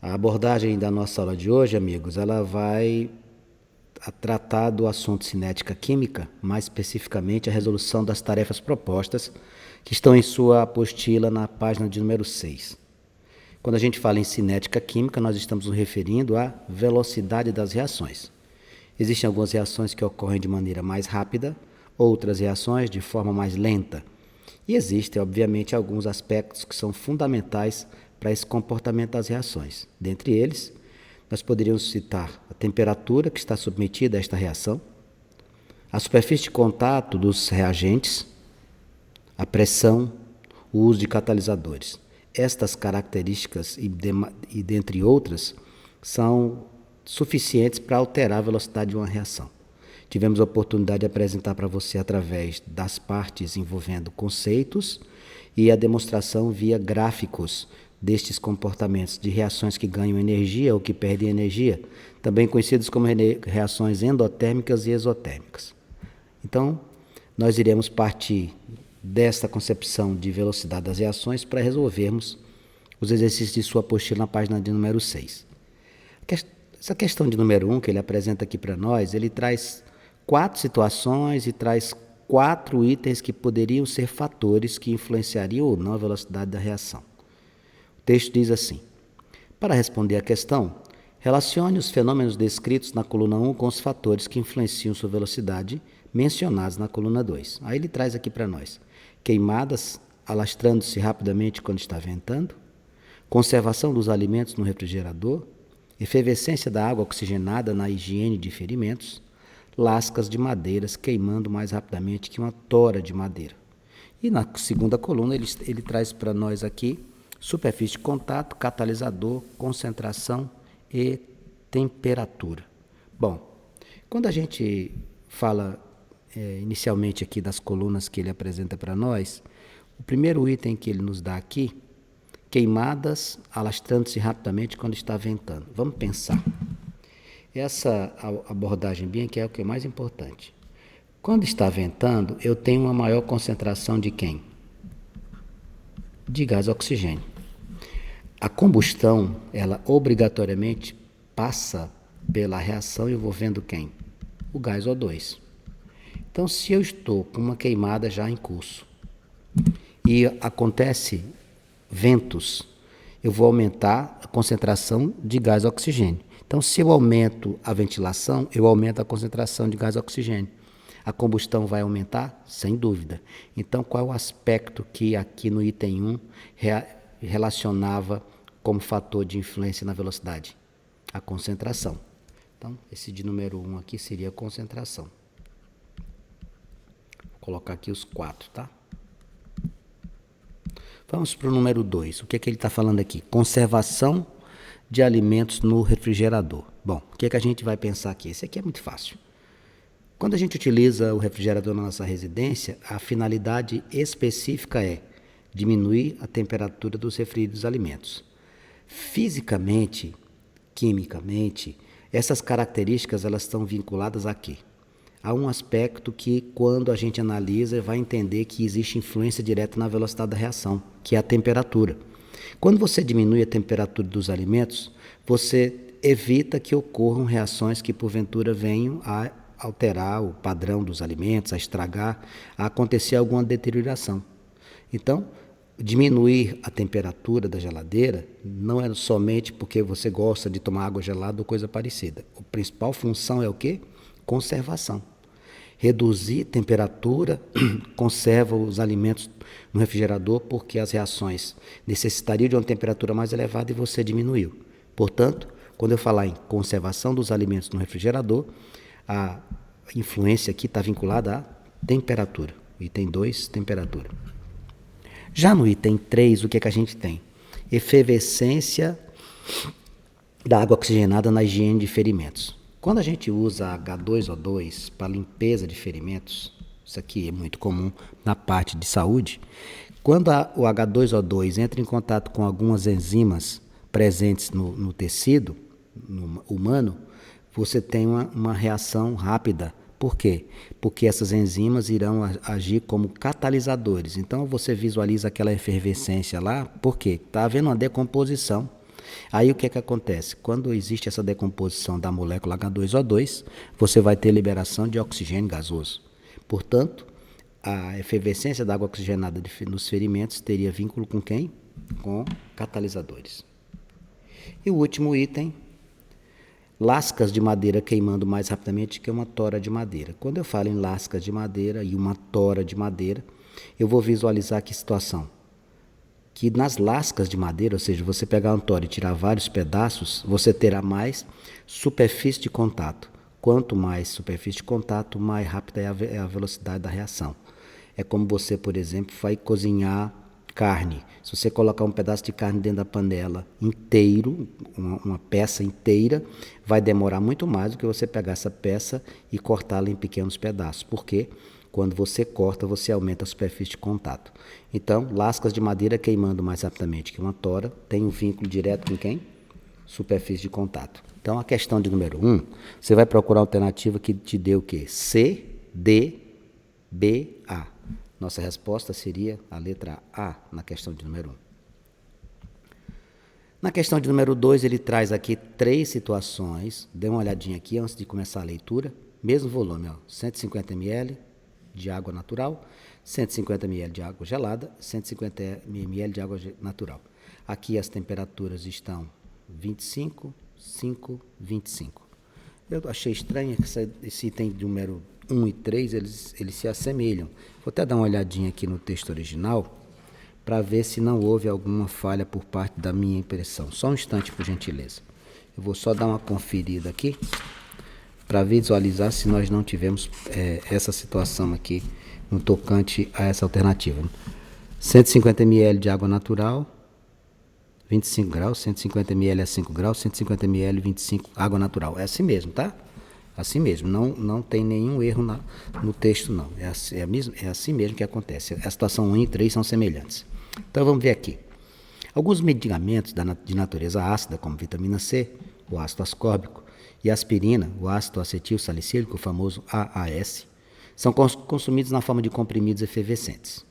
A abordagem da nossa aula de hoje, amigos, ela vai tratar do assunto cinética química, mais especificamente a resolução das tarefas propostas, que estão em sua apostila na página de número 6. Quando a gente fala em cinética química, nós estamos nos referindo à velocidade das reações. Existem algumas reações que ocorrem de maneira mais rápida, outras reações de forma mais lenta. E existem, obviamente, alguns aspectos que são fundamentais para esse comportamento das reações. Dentre eles, nós poderíamos citar a temperatura que está submetida a esta reação, a superfície de contato dos reagentes, a pressão, o uso de catalisadores. Estas características, e dentre outras, são suficientes para alterar a velocidade de uma reação. Tivemos a oportunidade de apresentar para você através das partes envolvendo conceitos e a demonstração via gráficos destes comportamentos de reações que ganham energia ou que perdem energia, também conhecidas como reações endotérmicas e exotérmicas. Então, nós iremos partir desta concepção de velocidade das reações para resolvermos os exercícios de sua apostila na página de número 6. Essa questão de número 1 que ele apresenta aqui para nós, ele traz 4 situações e traz 4 itens que poderiam ser fatores que influenciariam ou não a velocidade da reação. O texto diz assim: para responder à questão, relacione os fenômenos descritos na coluna 1 com os fatores que influenciam sua velocidade mencionados na coluna 2. Aí ele traz aqui para nós: queimadas alastrando-se rapidamente quando está ventando, conservação dos alimentos no refrigerador, efervescência da água oxigenada na higiene de ferimentos, lascas de madeiras queimando mais rapidamente que uma tora de madeira. E na segunda coluna ele traz para nós aqui superfície de contato, catalisador, concentração e temperatura. Bom, quando a gente fala inicialmente aqui das colunas que ele apresenta para nós, o primeiro item que ele nos dá aqui, queimadas alastrando-se rapidamente quando está ventando. Vamos pensar. Essa abordagem bem aqui é o que é mais importante. Quando está ventando, eu tenho uma maior concentração de quem? De gás oxigênio. A combustão, ela obrigatoriamente passa pela reação envolvendo quem? O gás O2. Então, se eu estou com uma queimada já em curso e acontece ventos, eu vou aumentar a concentração de gás oxigênio. Então, se eu aumento a ventilação, eu aumento a concentração de gás oxigênio. A combustão vai aumentar? Sem dúvida. Então, qual é o aspecto que aqui no item 1 relacionava como fator de influência na velocidade? A concentração. Então, esse de número 1 aqui seria a concentração. Vou colocar aqui os 4, tá? Vamos para o número 2. O que é que ele está falando aqui? Conservação de alimentos no refrigerador. Bom, o que é que a gente vai pensar aqui? Esse aqui é muito fácil. Quando a gente utiliza o refrigerador na nossa residência, a finalidade específica é diminuir a temperatura dos referidos alimentos. Fisicamente, quimicamente, essas características elas estão vinculadas a quê? Há um aspecto que, quando a gente analisa, vai entender que existe influência direta na velocidade da reação, que é a temperatura. Quando você diminui a temperatura dos alimentos, você evita que ocorram reações que, porventura, venham a alterar o padrão dos alimentos, a estragar, a acontecer alguma deterioração. Então, diminuir a temperatura da geladeira não é somente porque você gosta de tomar água gelada ou coisa parecida. A principal função é o quê? Conservação. Reduzir a temperatura conserva os alimentos no refrigerador porque as reações necessitariam de uma temperatura mais elevada e você diminuiu. Portanto, quando eu falar em conservação dos alimentos no refrigerador, a influência aqui está vinculada à temperatura. Item 2, temperatura. Já no item 3, o que é que a gente tem? Efervescência da água oxigenada na higiene de ferimentos. Quando a gente usa H2O2 para limpeza de ferimentos, isso aqui é muito comum na parte de saúde, quando o H2O2 entra em contato com algumas enzimas presentes no tecido humano, você tem uma reação rápida. Por quê? Porque essas enzimas irão agir como catalisadores. Então, você visualiza aquela efervescência lá, por quê? Está havendo uma decomposição Aí o que é que acontece? Quando existe essa decomposição da molécula H2O2, você vai ter liberação de oxigênio gasoso. Portanto, a efervescência da água oxigenada nos ferimentos teria vínculo com quem? Com catalisadores. E o último item, lascas de madeira queimando mais rapidamente que uma tora de madeira. Quando eu falo em lascas de madeira e uma tora de madeira, eu vou visualizar que situação? Que nas lascas de madeira, ou seja, você pegar uma tora e tirar vários pedaços, você terá mais superfície de contato. Quanto mais superfície de contato, mais rápida é a velocidade da reação. É como você, por exemplo, vai cozinhar carne. Se você colocar um pedaço de carne dentro da panela inteiro, uma peça inteira, vai demorar muito mais do que você pegar essa peça e cortá-la em pequenos pedaços. Por quê? Quando você corta, você aumenta a superfície de contato. Então, lascas de madeira queimando mais rapidamente que uma tora tem um vínculo direto com quem? Superfície de contato. Então, a questão de número 1, você vai procurar a alternativa que te dê o quê? C, D, B, A. Nossa resposta seria a letra A na questão de número 1. Na questão de número 2, ele traz aqui 3 situações. Dê uma olhadinha aqui antes de começar a leitura. Mesmo volume, 150 ml de água natural, 150 ml de água gelada, 150 ml de água natural. Aqui as temperaturas estão 25, 5, 25. Eu achei estranho que esse item de número 1 e 3, eles se assemelham. Vou até dar uma olhadinha aqui no texto original para ver se não houve alguma falha por parte da minha impressão. Só um instante, por gentileza. Eu vou só dar uma conferida aqui para visualizar se nós não tivemos essa situação aqui no tocante a essa alternativa. 150 ml de água natural, 25 graus, 150 ml a 5 graus, 150 ml 25 água natural. É assim mesmo, tá? Assim mesmo, não tem nenhum erro no texto, não. É assim mesmo que acontece. A situação 1 e 3 são semelhantes. Então vamos ver aqui. Alguns medicamentos de natureza ácida, como vitamina C, o ácido ascórbico, e aspirina, o ácido acetil salicílico, o famoso AAS, são consumidos na forma de comprimidos efervescentes.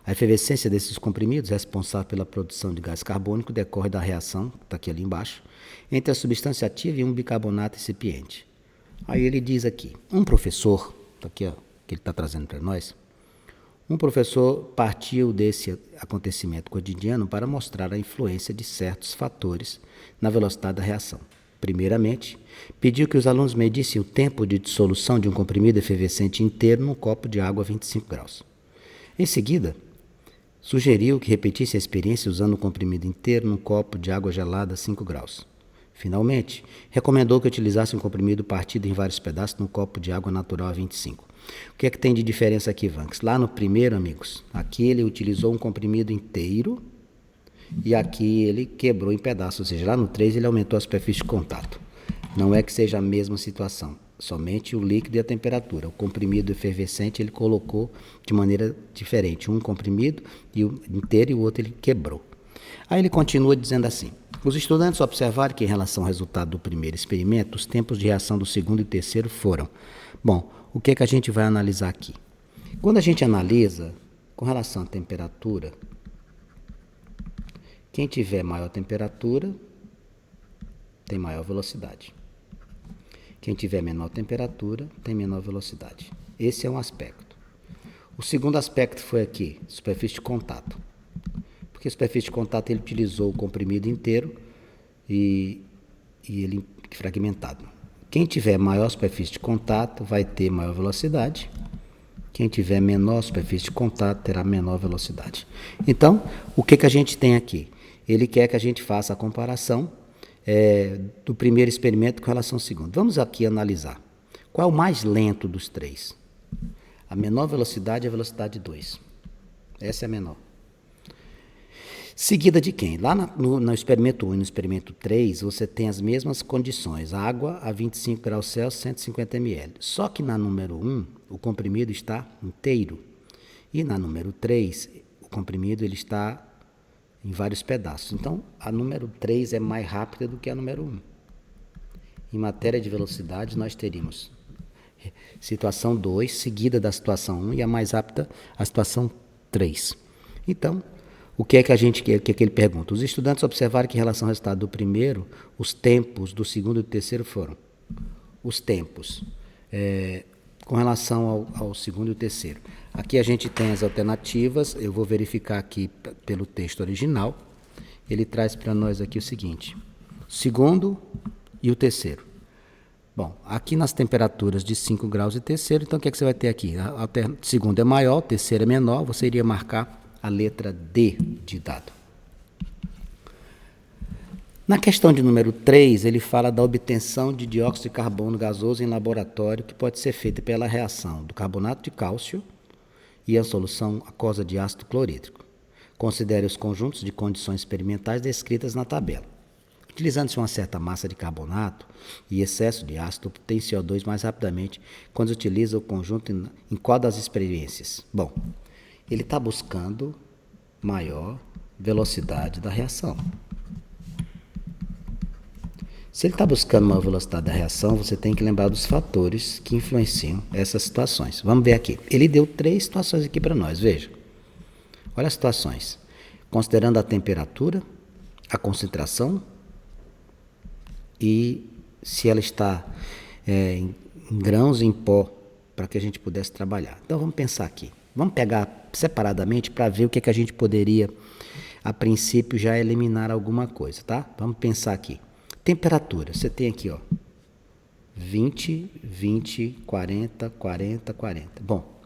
A efervescência desses comprimidos, responsável pela produção de gás carbônico, decorre da reação, está aqui ali embaixo, entre a substância ativa e um bicarbonato recipiente. Aí ele diz aqui, um professor, está aqui ó, que ele está trazendo para nós, um professor partiu desse acontecimento cotidiano para mostrar a influência de certos fatores na velocidade da reação. Primeiramente, pediu que os alunos medissem o tempo de dissolução de um comprimido efervescente inteiro num copo de água a 25 graus. Em seguida, sugeriu que repetisse a experiência usando o comprimido inteiro num copo de água gelada a 5 graus. Finalmente, recomendou que utilizasse um comprimido partido em vários pedaços num copo de água natural a 25. O que é que tem de diferença aqui, Vanks? Lá no primeiro, amigos, aqui ele utilizou um comprimido inteiro e aqui ele quebrou em pedaços, ou seja, lá no 3 ele aumentou a superfície de contato. Não é que seja a mesma situação, somente o líquido e a temperatura. O comprimido efervescente ele colocou de maneira diferente, um comprimido inteiro e o outro ele quebrou. Aí ele continua dizendo assim, os estudantes observaram que em relação ao resultado do primeiro experimento, os tempos de reação do segundo e terceiro foram. Bom, o que é que a gente vai analisar aqui? Quando a gente analisa com relação à temperatura, quem tiver maior temperatura tem maior velocidade. Quem tiver menor temperatura tem menor velocidade. Esse é um aspecto. O segundo aspecto foi aqui, superfície de contato. Porque a superfície de contato ele utilizou o comprimido inteiro e ele fragmentado. Quem tiver maior superfície de contato vai ter maior velocidade. Quem tiver menor superfície de contato terá menor velocidade. Então, o que a gente tem aqui? Ele quer que a gente faça a comparação do primeiro experimento com relação ao segundo. Vamos aqui analisar. Qual é o mais lento dos três? A menor velocidade é a velocidade 2. Essa é a menor. Seguida de quem? Lá no experimento 1 e no experimento 3, você tem as mesmas condições. Água a 25 graus Celsius, 150 ml. Só que na número 1, o comprimido está inteiro. E na número 3, o comprimido ele está em vários pedaços. Então, a número 3 é mais rápida do que a número 1. Em matéria de velocidade, nós teríamos situação 2, seguida da situação 1, e a mais rápida, a situação 3. Então, O que é que ele pergunta? Os estudantes observaram que em relação ao resultado do primeiro, os tempos do segundo e do terceiro foram os tempos com relação ao segundo e o terceiro. Aqui a gente tem as alternativas, eu vou verificar aqui pelo texto original. Ele traz para nós aqui o seguinte: segundo e o terceiro. Bom, aqui nas temperaturas de 5 graus e terceiro, então o que é que você vai ter aqui? Segundo é maior, terceiro é menor, você iria marcar a letra D de dado. Na questão de número 3, ele fala da obtenção de dióxido de carbono gasoso em laboratório, que pode ser feita pela reação do carbonato de cálcio e a solução aquosa de ácido clorídrico. Considere os conjuntos de condições experimentais descritas na tabela. Utilizando-se uma certa massa de carbonato e excesso de ácido, obtém CO2 mais rapidamente quando se utiliza o conjunto em qual das experiências? Bom, ele está buscando maior velocidade da reação. Se ele está buscando maior velocidade da reação, você tem que lembrar dos fatores que influenciam essas situações. Vamos ver aqui. Ele deu 3 situações aqui para nós, veja. Olha as situações. Considerando a temperatura, a concentração e se ela está em grãos, em pó, para que a gente pudesse trabalhar. Então vamos pensar aqui. Vamos pegar separadamente para ver o que é que a gente poderia, a princípio, já eliminar alguma coisa, tá? Vamos pensar aqui. Temperatura, você tem aqui, ó, 20, 20, 40, 40, 40. Bom,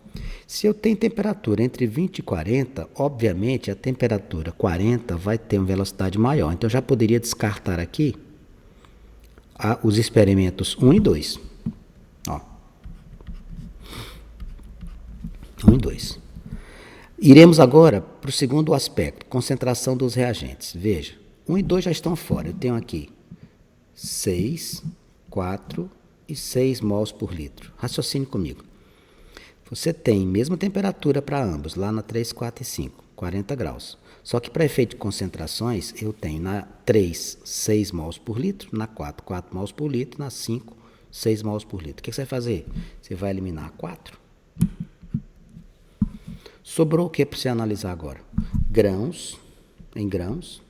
se eu tenho temperatura entre 20 e 40, obviamente a temperatura 40 vai ter uma velocidade maior. Então eu já poderia descartar aqui os experimentos 1 e 2. Ó. 1 e 2. Iremos agora para o segundo aspecto, concentração dos reagentes. Veja, 1 e 2 já estão fora. Eu tenho aqui 6, 4 e 6 mols por litro. Raciocine comigo. Você tem mesma temperatura para ambos, lá na 3, 4 e 5, 40 graus. Só que para efeito de concentrações, eu tenho na 3, 6 mols por litro, na 4, 4 mols por litro, na 5, 6 mols por litro. O que você vai fazer? Você vai eliminar 4. Sobrou o que para você analisar agora? Grãos, em grãos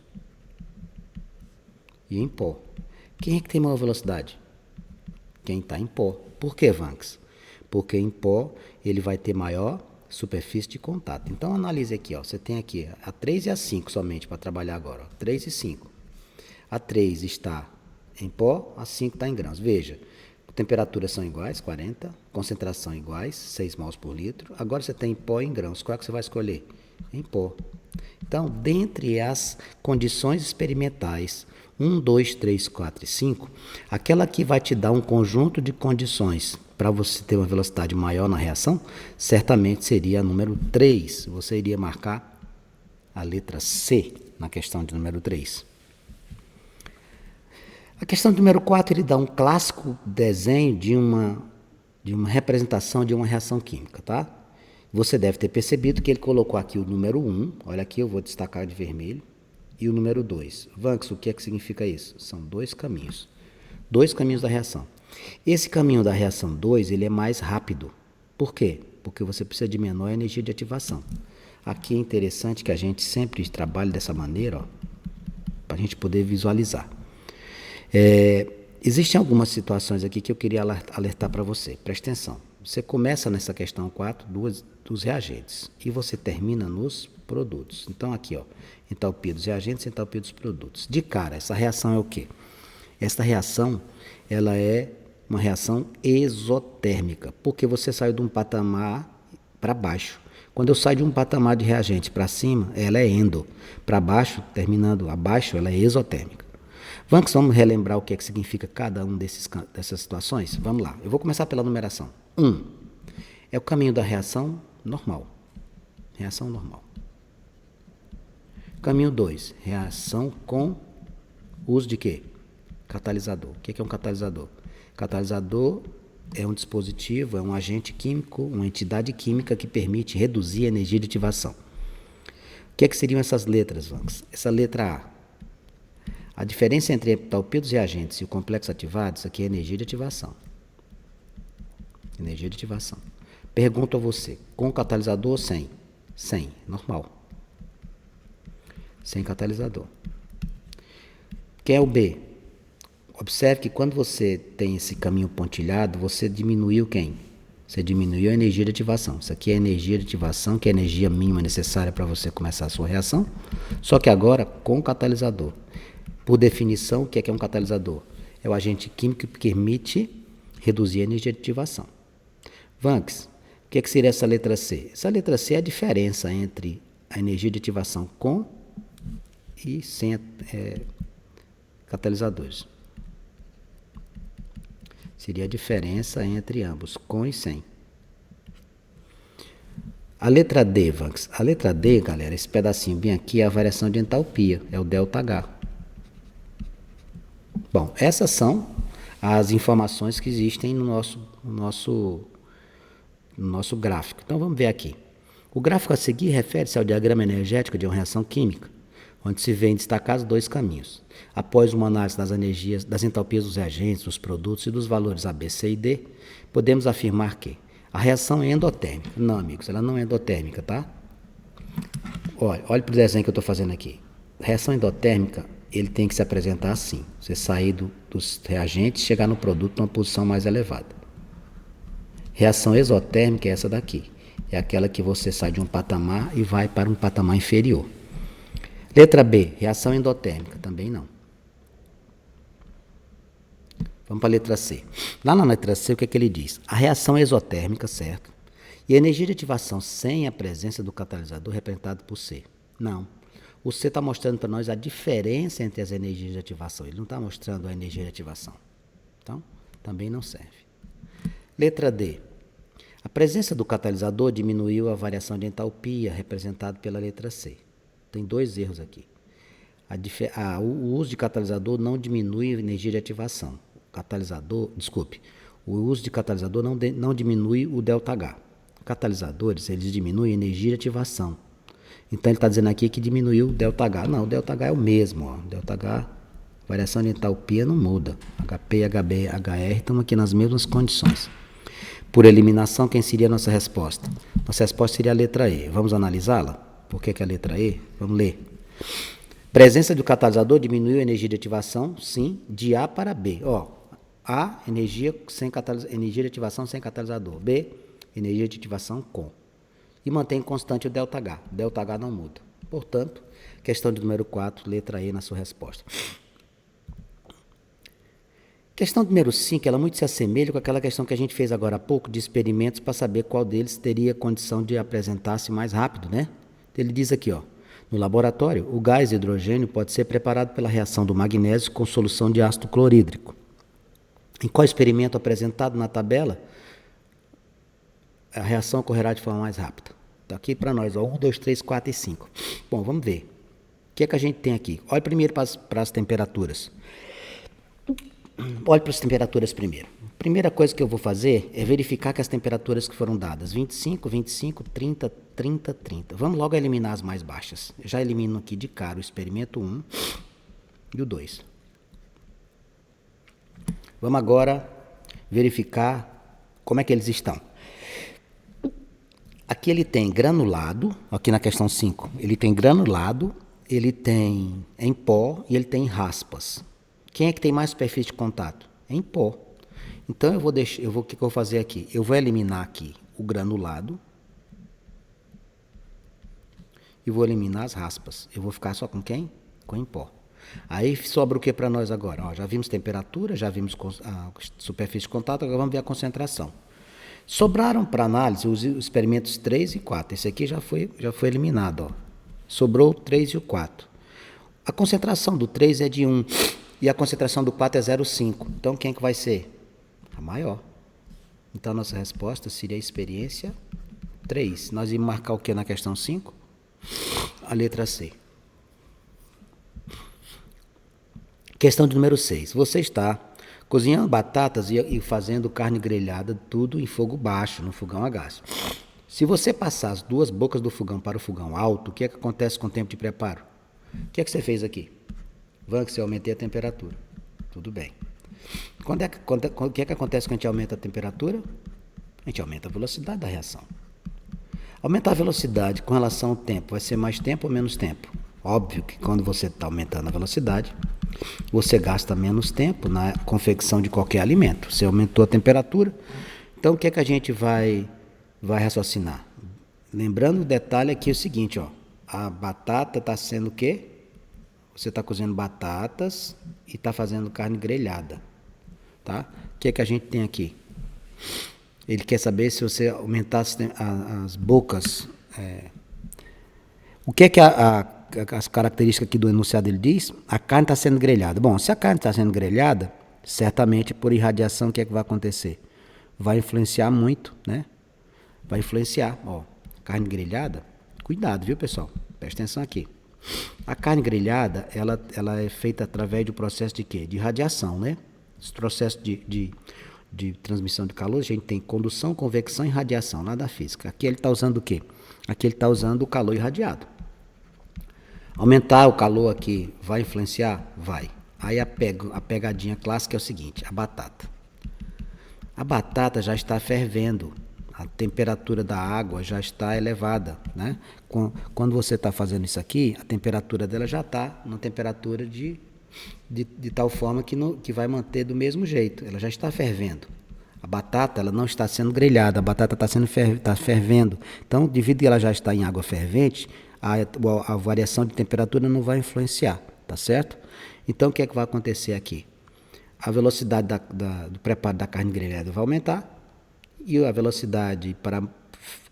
e em pó. Quem é que tem maior velocidade? Quem está em pó. Por que, Vanks? Porque em pó ele vai ter maior superfície de contato. Então analise aqui, ó. Você tem aqui a 3 e a 5 somente para trabalhar agora. Ó. 3 e 5. A 3 está em pó, a 5 está em grãos. Veja, temperaturas são iguais, 40, concentração iguais, 6 mols por litro. Agora você tem em pó e em grãos. Qual é que você vai escolher? Em pó. Então, dentre as condições experimentais 1, 2, 3, 4 e 5, aquela que vai te dar um conjunto de condições para você ter uma velocidade maior na reação, certamente seria a número 3. Você iria marcar a letra C na questão de número 3. A questão de número 4, ele dá um clássico desenho de uma representação de uma reação química, tá? Você deve ter percebido que ele colocou aqui o número 1, olha aqui, eu vou destacar de vermelho, e o número 2. Vanks, o que é que significa isso? São 2 caminhos. 2 caminhos da reação. Esse caminho da reação 2, ele é mais rápido. Por quê? Porque você precisa de menor energia de ativação. Aqui é interessante que a gente sempre trabalhe dessa maneira, para a gente poder visualizar. Existem algumas situações aqui que eu queria alertar para você. Preste atenção. Você começa nessa questão 4 dos reagentes e você termina nos produtos. Então aqui, ó, entalpia dos reagentes e entalpia dos produtos. De cara, essa reação é o quê? Esta reação, ela é uma reação exotérmica, porque você saiu de um patamar para baixo. Quando eu saio de um patamar de reagente para cima, ela é endo. Para baixo, terminando abaixo, ela é exotérmica. Vamos relembrar o que é que significa cada um dessas situações? Vamos lá, eu vou começar pela numeração. 1 é o caminho da reação normal. Reação normal. Caminho 2, reação com uso de quê? Catalisador. O que é um catalisador? Catalisador é um dispositivo, é um agente químico, uma entidade química que permite reduzir a energia de ativação. O que é que seriam essas letras, Vanks? Essa letra A diferença entre a entalpia dos reagentes e o complexo ativado, isso aqui é energia de ativação. Energia de ativação. Pergunto a você, com catalisador ou sem? Sem, normal. sem catalisador. Quem é o B? Observe que quando você tem esse caminho pontilhado, você diminuiu quem? Você diminuiu a energia de ativação. Isso aqui é a energia de ativação, que é a energia mínima necessária para você começar a sua reação, só que agora com catalisador. Por definição, o que é um catalisador? É o agente químico que permite reduzir a energia de ativação. Vanks, o que seria essa letra C? Essa letra C é a diferença entre a energia de ativação com e sem catalisadores. Seria a diferença entre ambos, com e sem. A letra D, Vanks. A letra D, galera, esse pedacinho bem aqui é a variação de entalpia, é o ΔH. Bom, essas são as informações que existem no nosso gráfico. Então vamos ver aqui. O gráfico a seguir refere-se ao diagrama energético de uma reação química, onde se vêem destacados dois caminhos. Após uma análise das energias, das entalpias dos reagentes, dos produtos e dos valores A, B, C e D, podemos afirmar que a reação é endotérmica. Não, amigos, ela não é endotérmica, tá? Olha para o desenho que eu estou fazendo aqui. Reação endotérmica, ele tem que se apresentar assim. Você sair dos reagentes e chegar no produto numa posição mais elevada. Reação exotérmica é essa daqui. É aquela que você sai de um patamar e vai para um patamar inferior. Letra B, reação endotérmica, também não. Vamos para a letra C. Lá na letra C, o que ele diz? A reação exotérmica, certo? E a energia de ativação sem a presença do catalisador representado por C. Não. O C está mostrando para nós a diferença entre as energias de ativação. Ele não está mostrando a energia de ativação. Então, também não serve. Letra D. A presença do catalisador diminuiu a variação de entalpia, representada pela letra C. Tem dois erros aqui. O uso de catalisador não diminui a energia de ativação. O uso de catalisador não diminui o ΔH. Catalisadores, eles diminuem a energia de ativação. Então ele está dizendo aqui que diminuiu o ΔH. Não, o ΔH é o mesmo. Ó. ΔH, variação de entalpia não muda. HP, HB, HR estão aqui nas mesmas condições. Por eliminação, quem seria a nossa resposta? Nossa resposta seria a letra E. Vamos analisá-la? Por que é a letra E? Vamos ler. Presença do catalisador diminuiu a energia de ativação, sim, de A para B. Ó, A, energia de ativação sem catalisador. B, energia de ativação com. E mantém constante o ΔH. ΔH não muda. Portanto, questão de número 4, letra E na sua resposta. Questão número 5, ela muito se assemelha com aquela questão que a gente fez agora há pouco, de experimentos para saber qual deles teria condição de apresentar-se mais rápido, né? Ele diz aqui, ó, no laboratório, o gás hidrogênio pode ser preparado pela reação do magnésio com solução de ácido clorídrico. Em qual experimento apresentado na tabela, a reação ocorrerá de forma mais rápida? Está aqui para nós, ó, 1, 2, 3, 4 e 5. Bom, vamos ver. O que é que a gente tem aqui? Olha primeiro para as temperaturas. Olhe para as temperaturas primeiro. Primeira coisa que eu vou fazer é verificar que as temperaturas que foram dadas, 25, 25, 30, 30, 30. Vamos logo eliminar as mais baixas. Eu já elimino aqui de cara o experimento 1 e o 2. Vamos agora verificar como é que eles estão. Aqui ele tem granulado, aqui na questão 5, ele tem granulado, ele tem em pó e ele tem raspas. Quem é que tem mais superfície de contato? Em pó. Então o que eu vou fazer aqui? Eu vou eliminar aqui o granulado e vou eliminar as raspas. Eu vou ficar só com quem? Com em pó. Aí sobra o que para nós agora? Ó, já vimos temperatura, já vimos a superfície de contato, agora vamos ver a concentração. Sobraram para análise os experimentos 3 e 4. Esse aqui já foi eliminado. Ó. Sobrou o 3 e o 4. A concentração do 3 é de 1 e a concentração do 4 é 0,5. Então quem é que vai ser? A maior. Então a nossa resposta seria a experiência 3. Nós íamos marcar o que na questão 5? A letra C. Questão de número 6. Você está cozinhando batatas e fazendo carne grelhada, tudo em fogo baixo, no fogão a gás. Se você passar as duas bocas do fogão para o fogão alto, o que é que acontece com o tempo de preparo? O que é que você fez aqui? Vanks, eu aumentei a temperatura. Tudo bem. O que é que acontece quando a gente aumenta a temperatura? A gente aumenta a velocidade da reação. Aumentar a velocidade com relação ao tempo, vai ser mais tempo ou menos tempo? Óbvio que quando você está aumentando a velocidade, você gasta menos tempo na confecção de qualquer alimento. Você aumentou a temperatura, então o que é que a gente vai raciocinar? Lembrando o detalhe aqui é o seguinte, ó, a batata está sendo o quê? Você está cozinhando batatas e está fazendo carne grelhada, tá? O que é que a gente tem aqui? Ele quer saber se você aumentar as bocas. O que é que as características aqui do enunciado ele diz? A carne está sendo grelhada. Bom, se a carne está sendo grelhada, certamente por irradiação, o que é que vai acontecer? Vai influenciar muito, né? Vai influenciar, ó, carne grelhada. Cuidado, viu, pessoal? Presta atenção aqui. A carne grelhada, ela é feita através do processo de quê? De radiação, né? Esse processo de transmissão de calor, a gente tem condução, convecção e radiação, lá da física. Aqui ele está usando o quê? Aqui ele está usando o calor irradiado. Aumentar o calor aqui vai influenciar? Vai. Aí a pegadinha clássica é o seguinte, a batata. A batata já está fervendo, a temperatura da água já está elevada, né? Quando você está fazendo isso aqui, a temperatura dela já está na temperatura de tal forma que vai manter do mesmo jeito, ela já está fervendo. A batata ela não está sendo grelhada, a batata está fervendo. Então, devido a ela já estar em água fervente, a variação de temperatura não vai influenciar, tá certo? Então, o que é que vai acontecer aqui? A velocidade do preparo da carne grelhada vai aumentar e a velocidade para a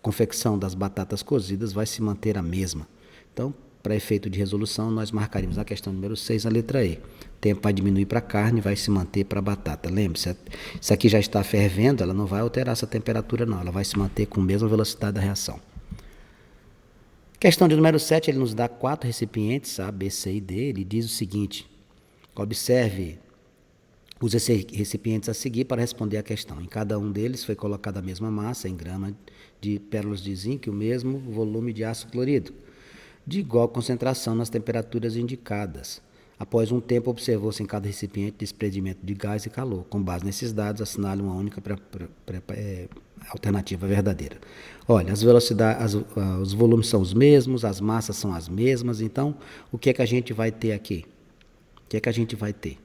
confecção das batatas cozidas vai se manter a mesma. Então, para efeito de resolução, nós marcaríamos a questão número 6, a letra E. O tempo vai diminuir para a carne, vai se manter para a batata. Lembre-se, se aqui já está fervendo, ela não vai alterar essa temperatura não, ela vai se manter com a mesma velocidade da reação. Questão de número 7, ele nos dá 4 recipientes, A, B, C e D. Ele diz o seguinte, observe os recipientes a seguir para responder a questão. Em cada um deles foi colocada a mesma massa, em grama de pérolas de zinco e o mesmo volume de ácido clorídrico, de igual concentração nas temperaturas indicadas. Após um tempo, observou-se em cada recipiente desprendimento de gás e calor. Com base nesses dados, assinale uma única alternativa verdadeira. Olha, as velocidades, os volumes são os mesmos, as massas são as mesmas, então o que é que a gente vai ter aqui? O que é que a gente vai ter?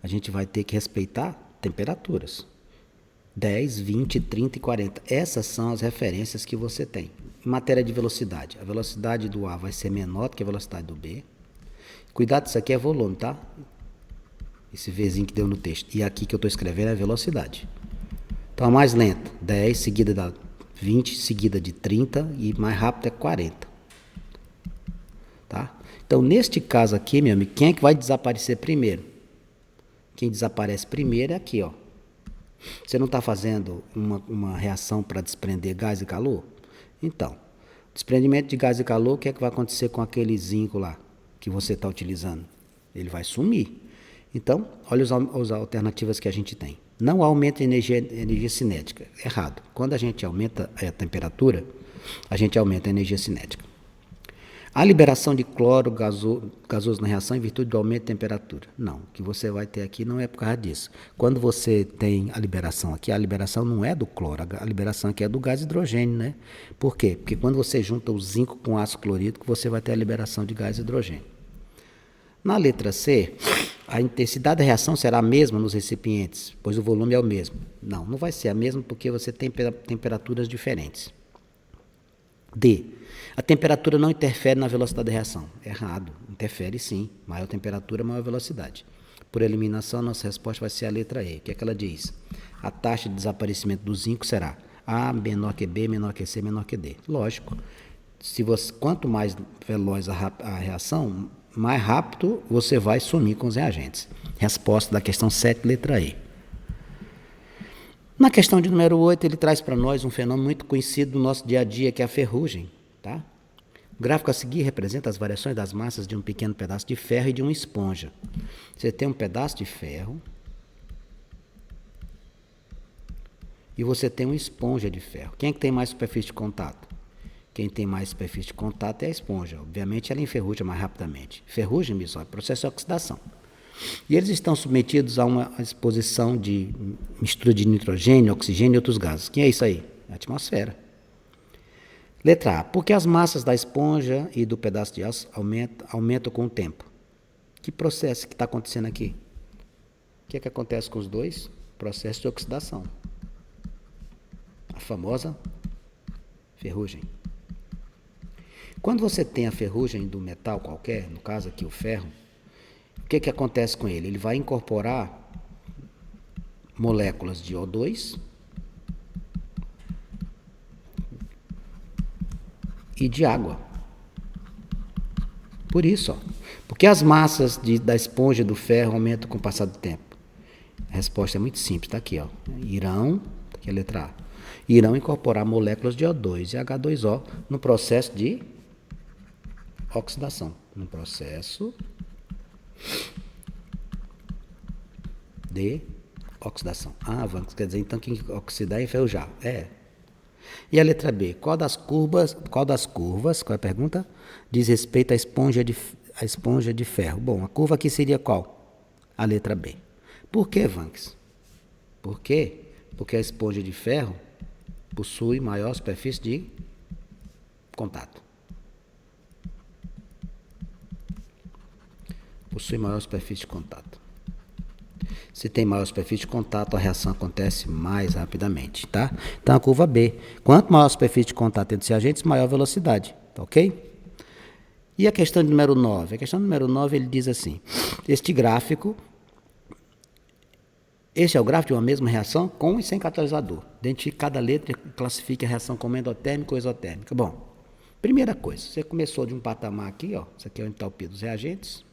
A gente vai ter que respeitar temperaturas. 10, 20, 30 e 40. Essas são as referências que você tem. Em matéria de velocidade, a velocidade do A vai ser menor do que a velocidade do B. Cuidado, isso aqui é volume, tá? Esse Vzinho que deu no texto. E aqui que eu estou escrevendo é velocidade. Então, a mais lenta, 10, seguida da 20, seguida de 30 e mais rápido é 40. Tá? Então, neste caso aqui, meu amigo, quem é que vai desaparecer primeiro? Quem desaparece primeiro é aqui, ó. Você não está fazendo uma reação para desprender gás e calor? Então, desprendimento de gás e calor, o que é que vai acontecer com aquele zinco lá que você está utilizando? Ele vai sumir. Então, olha as alternativas que a gente tem. Não aumenta a energia cinética. Errado. Quando a gente aumenta a temperatura, a gente aumenta a energia cinética. A liberação de cloro gasoso na reação em virtude do aumento de temperatura. Não, o que você vai ter aqui não é por causa disso. Quando você tem a liberação aqui, a liberação não é do cloro, a liberação aqui é do gás hidrogênio, né? Por quê? Porque quando você junta o zinco com o ácido clorídrico, você vai ter a liberação de gás hidrogênio. Na letra C, a intensidade da reação será a mesma nos recipientes, pois o volume é o mesmo. Não, não vai ser a mesma porque você tem temperaturas diferentes. D. A temperatura não interfere na velocidade da reação. Errado. Interfere sim. Maior temperatura, maior velocidade. Por eliminação, nossa resposta vai ser a letra E. O que é que ela diz? A taxa de desaparecimento do zinco será A menor que B, menor que C, menor que D. Lógico. Quanto mais veloz a reação, mais rápido você vai sumir com os reagentes. Resposta da questão 7, letra E. Na questão de número 8, ele traz para nós um fenômeno muito conhecido do nosso dia a dia, que é a ferrugem. Tá? O gráfico a seguir representa as variações das massas de um pequeno pedaço de ferro e de uma esponja. Você tem um pedaço de ferro e você tem uma esponja de ferro. Quem é que tem mais superfície de contato? Quem tem mais superfície de contato é a esponja. Obviamente, ela enferruja mais rapidamente. Ferrugem, pessoal, é processo de oxidação. E eles estão submetidos a uma exposição de mistura de nitrogênio, oxigênio e outros gases. Que é isso aí? É a atmosfera. Letra A. Porque as massas da esponja e do pedaço de aço aumentam com o tempo. Que processo que está acontecendo aqui? O que é que acontece com os dois? Processo de oxidação. A famosa ferrugem. Quando você tem a ferrugem do metal qualquer, no caso aqui o ferro, o que acontece com ele? Ele vai incorporar moléculas de O2 e de água. Por isso, ó, porque as massas da esponja do ferro aumentam com o passar do tempo? A resposta é muito simples, está aqui, ó. Irão, aqui é a letra A, irão incorporar moléculas de O2 e H2O no processo de oxidação. No processo de oxidação. Ah, vamos, quer dizer então que oxidar é enferrujar. É. E a letra B? Qual das curvas, qual é a pergunta? Diz respeito à esponja de ferro. Bom, a curva aqui seria qual? A letra B. Por que, Vanks? Por quê? Porque a esponja de ferro possui maior superfície de contato. Possui maior superfície de contato. Se tem maior superfície de contato, a reação acontece mais rapidamente, tá? Então, a curva B. Quanto maior a superfície de contato entre os reagentes, maior a velocidade, tá ok? E a questão número 9? A questão número 9, ele diz assim, este é o gráfico de uma mesma reação com e sem catalisador. Identifique cada letra e classifique a reação como endotérmica ou exotérmica. Bom, primeira coisa, você começou de um patamar aqui, ó, isso aqui é a entalpia dos reagentes,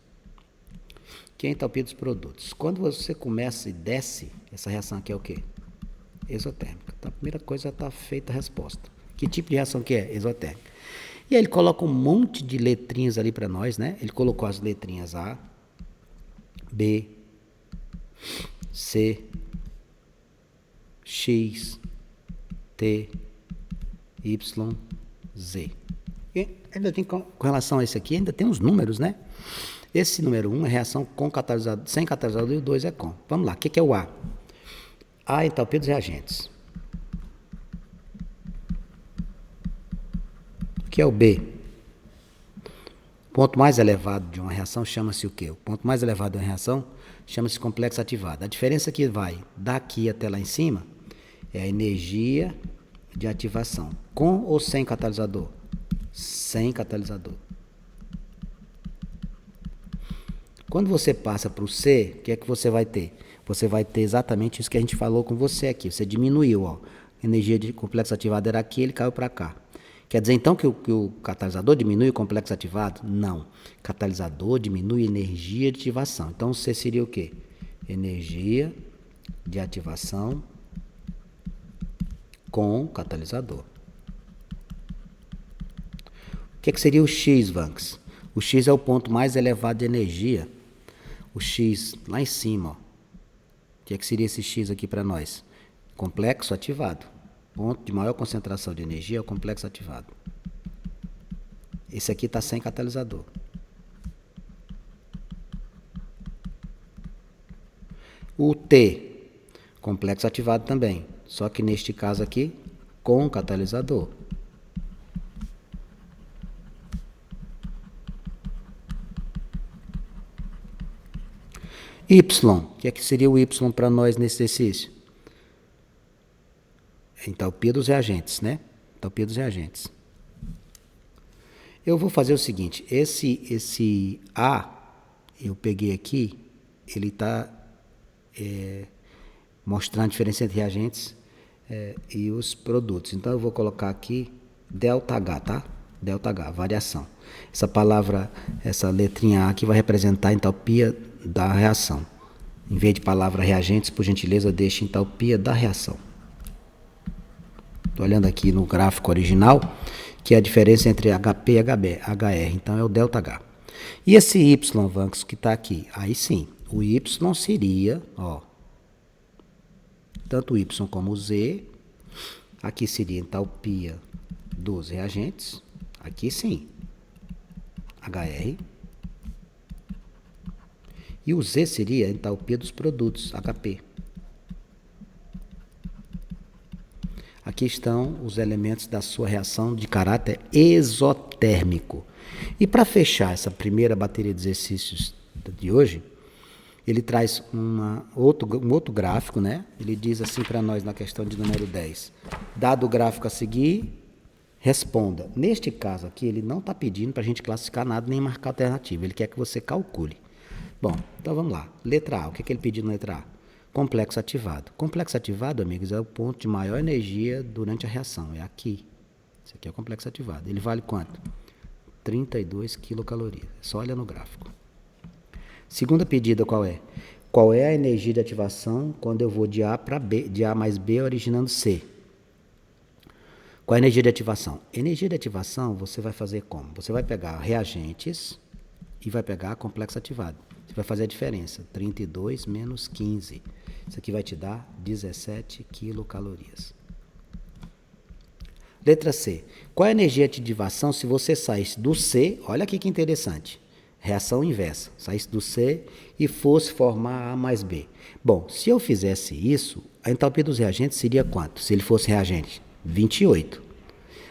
que é a entalpia dos produtos. Quando você começa e desce, essa reação aqui é o quê? Exotérmica. Então, a primeira coisa está feita a resposta. Que tipo de reação que é? Exotérmica. E aí ele coloca um monte de letrinhas ali para nós, né? Ele colocou as letrinhas A, B, C, X, T, Y, Z. E ainda tem, com relação a esse aqui, ainda tem os números, né? Esse número 1 é reação com catalisador, sem catalisador, e o 2 é com. Vamos lá, o que é o A? A é entalpia dos reagentes. O que é o B? O ponto mais elevado de uma reação chama-se o quê? O ponto mais elevado de uma reação chama-se complexo ativado. A diferença que vai daqui até lá em cima é a energia de ativação. Com ou sem catalisador? Sem catalisador. Quando você passa para o C, o que é que você vai ter? Você vai ter exatamente isso que a gente falou com você aqui. Você diminuiu, ó. A energia de complexo ativado era aqui, ele caiu para cá. Quer dizer então que o catalisador diminui o complexo ativado? Não. Catalisador diminui energia de ativação. Então C seria o quê? Energia de ativação com catalisador. O que seria o X, Vanks? O X é o ponto mais elevado de energia. O X lá em cima, ó. O que seria esse X aqui para nós? Complexo ativado. Ponto de maior concentração de energia é o complexo ativado. Esse aqui está sem catalisador. O T, complexo ativado também, só que neste caso aqui, com catalisador. Y, o que é que seria o Y para nós nesse exercício? Entalpia dos reagentes, né? Entalpia dos reagentes. Eu vou fazer o seguinte, esse A, eu peguei aqui, ele está mostrando a diferença entre reagentes e os produtos. Então, eu vou colocar aqui ΔH, tá? ΔH, variação. Essa palavra, essa letrinha A aqui vai representar a entalpia da reação. Em vez de palavra reagentes, por gentileza, deixe entalpia da reação. Estou olhando aqui no gráfico original, que é a diferença entre HP e HR. Então, é o ΔH. E esse Y, Vanks, que está aqui? Aí sim, o Y seria, ó, tanto o Y como o Z. Aqui seria entalpia dos reagentes. Aqui sim, HR. E o Z seria a entalpia dos produtos, HP. Aqui estão os elementos da sua reação de caráter exotérmico. E para fechar essa primeira bateria de exercícios de hoje, ele traz um outro gráfico, né? Ele diz assim para nós na questão de número 10. Dado o gráfico a seguir, responda. Neste caso aqui, ele não está pedindo para a gente classificar nada nem marcar alternativa. Ele quer que você calcule. Bom, então vamos lá. Letra A. O que ele pediu na letra A? Complexo ativado. Complexo ativado, amigos, é o ponto de maior energia durante a reação. É aqui. Esse aqui é o complexo ativado. Ele vale quanto? 32 quilocalorias. Só olha no gráfico. Segunda pedida qual é? Qual é a energia de ativação quando eu vou de A para B, de A mais B originando C? Qual é a energia de ativação? Energia de ativação você vai fazer como? Você vai pegar reagentes e vai pegar complexo ativado. Você vai fazer a diferença. 32 menos 15. Isso aqui vai te dar 17 quilocalorias. Letra C. Qual é a energia de ativação se você saísse do C? Olha aqui que interessante. Reação inversa. Saísse do C e fosse formar A mais B. Bom, se eu fizesse isso, a entalpia dos reagentes seria quanto? Se ele fosse reagente? 28.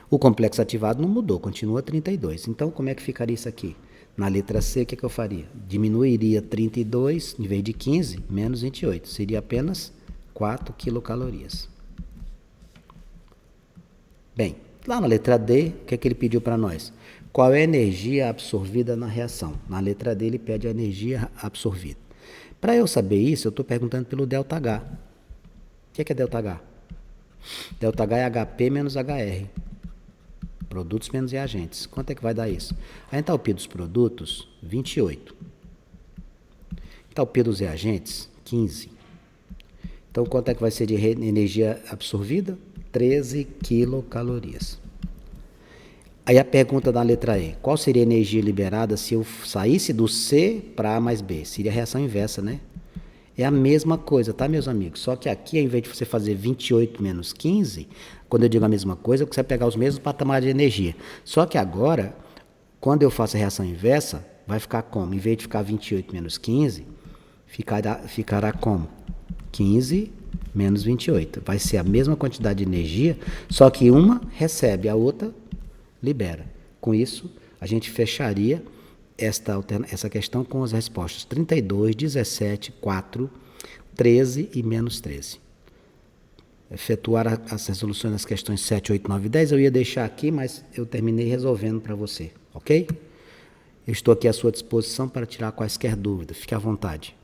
O complexo ativado não mudou, continua 32. Então, como é que ficaria isso aqui? Na letra C, o que eu faria? Diminuiria 32, em vez de 15, menos 28. Seria apenas 4 quilocalorias. Bem, lá na letra D, o que ele pediu para nós? Qual é a energia absorvida na reação? Na letra D, ele pede a energia absorvida. Para eu saber isso, eu estou perguntando pelo ΔH. O que é ΔH? ΔH é HP menos HR. Produtos menos reagentes. Quanto é que vai dar isso? A entalpia dos produtos, 28. Entalpia dos reagentes, 15. Então, quanto é que vai ser de energia absorvida? 13 quilocalorias. Aí a pergunta da letra E. Qual seria a energia liberada se eu saísse do C para A mais B? Seria a reação inversa, né? É a mesma coisa, tá, meus amigos? Só que aqui, ao invés de você fazer 28 menos 15, quando eu digo a mesma coisa, você vai pegar os mesmos patamares de energia. Só que agora, quando eu faço a reação inversa, vai ficar como? Em vez de ficar 28 menos 15, ficará como? 15 menos 28. Vai ser a mesma quantidade de energia, só que uma recebe, a outra libera. Com isso, a gente fecharia essa questão com as respostas 32, 17, 4, 13 e menos 13. Efetuar as resoluções das questões 7, 8, 9 e 10, eu ia deixar aqui, mas eu terminei resolvendo para você, ok? Eu estou aqui à sua disposição para tirar quaisquer dúvidas, fique à vontade.